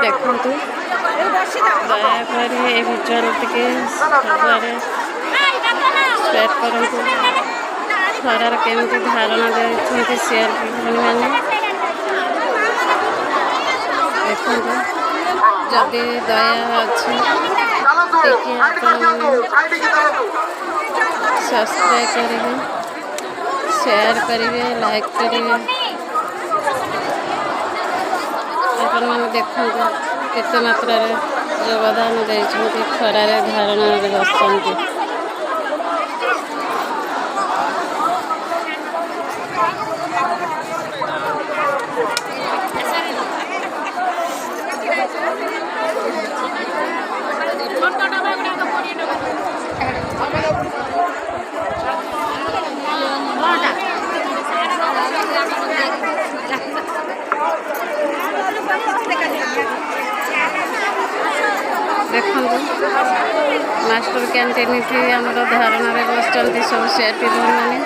ଦେଖନ୍ତୁ ଦୟାକରି ଏ ଭିଜୁଆଲ୍ ଟିକେ ସବୁଆଡ଼େ ସେୟାର କରନ୍ତୁ। ଖରାର କେମିତି ଧାରଣା ଦେଉଛନ୍ତି ସିଆର୍ପି ଭଉଣୀମାନେ ଦେଖନ୍ତୁ। ଯଦି ଦୟା ଅଛି ଟିକେ ଆପଣମାନେ ସବସ୍କ୍ରାଇବ୍ କରିବେ, ସେୟାର କରିବେ, ଲାଇକ୍ କରିବେ। ଆପଣମାନେ ଦେଖନ୍ତୁ କେତେ ମାତ୍ରାରେ ଯୋଗଦାନ ଦେଇଛନ୍ତି, ଖରାରେ ଧାରଣାରେ ବସିଛନ୍ତି। ଦେଖନ୍ତୁ ମାଷ୍ଟର କ୍ୟାଣ୍ଟିନ୍ଠି ଆମର ଧାରଣାରେ ବସିଛନ୍ତି ସବୁ ସିଆର୍ପି ଭଉଣୀମାନେ।